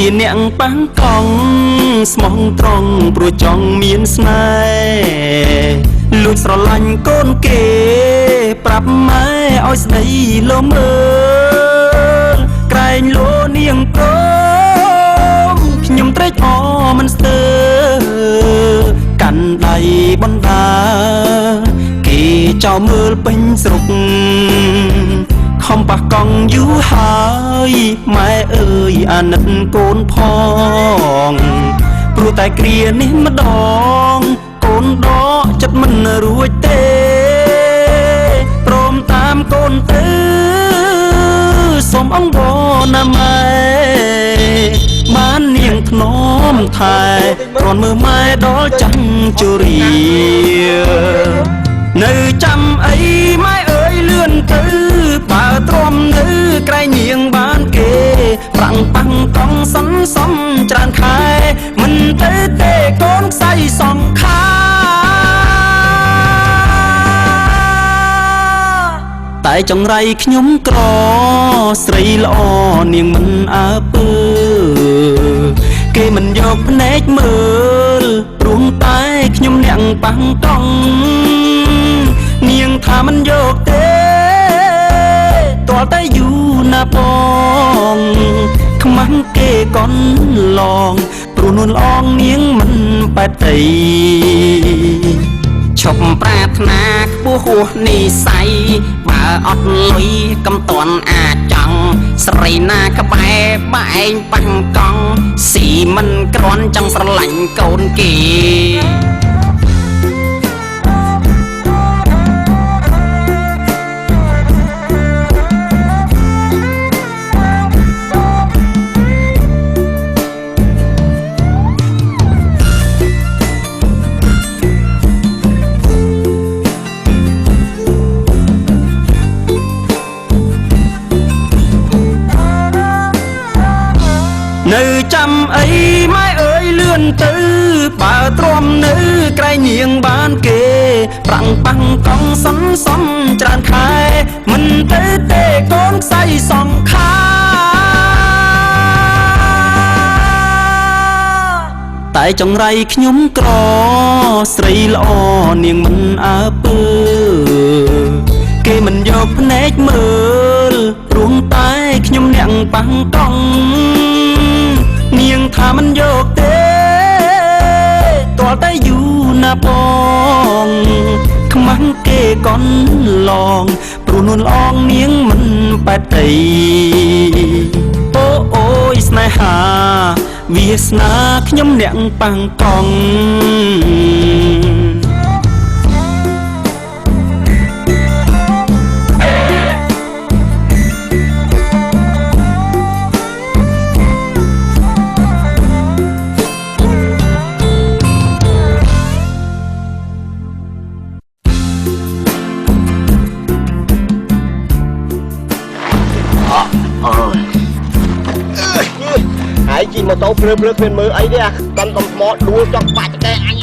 ជាអ្នកប៉ះកង់ស្មោះត្រង់ព្រោះចង់មានស្នេហ៍លួចស្រឡាញ់កូនគេប្រាប់ម៉ែឲ្យស្ដីលោមើលក្រែងលោនាងព្រមខ្ញុំត្រេកអរមិនស្ទើរកាន់ដៃបណ្ដាគេចោលមើលពេញស្រុកខំប៉ះកង់យូរហើយម៉ែអើយអាណិតកូនផងព្រោះតែគ្រានេះម្ដងកូនដកចិត្តមិនរួចទេព្រមតាមកូនទៅសូមអង្វរណាម៉ែបាននាងធ្នមថែគ្រាន់មើលម៉ែដល់ចាំជរានៅចាំអីម៉ែអើយលឿនទៅបើទ្រាំនៅក្រែងនាងបានគេប្រាំងប៉ាំងកង់សន្សំច្រើនខែមិនទៅទេកូនខ្សែសងខាតែចង្រៃខ្ញុំក្រស្រីល្អនាងមិនអើពើគេមិនយកភ្នែកមើលព្រោះតែខ្ញុំអ្នកប៉ាំងកង់នាងថាមិនយកទេតើតែយូរណាបងខ្មាំងគេកនឡងព្រោះនួនឡងនាងមិនបែកដីឈប់ប្រាថ្នាខ្ពស់ហួសនិស័យបើអត់លុយកំតាន់អាចចង់ស្រីណាក្បែរបែងប៉ាំងកង់ស៊ីមិនក្រាន់ចង់ស្រឡាញ់កូនគេនៅចាំអីម៉ែអើយលឿនទៅបើទ្រាំនៅក្រែងនាងបានគេប្រាំងប៉ាំងកង់សន្សំច្រើនខែមិនទៅទេកូនខ្សែសងខាតែចង្រៃខ្ញុំក្រស្រីល្អនាងមិនអើពើគេមិនយកភ្នែកមើលព្រោះតែខ្ញុំអ្នកប៉ាំងកង់នាងថាមិនយកទេតើតែយូរណាបងខ្មាំងគេកនឡងព្រោះនួនឡងនាងមិនបែកដីអូយស្នេហាវាសនាខ្ញុំអ្នកប៉ាំងកង់ហើយជិះម៉ូតូព្រឺគ្មានមើលអីទេអាកាន់កំថ្មដួលចង់បាច់តែអញ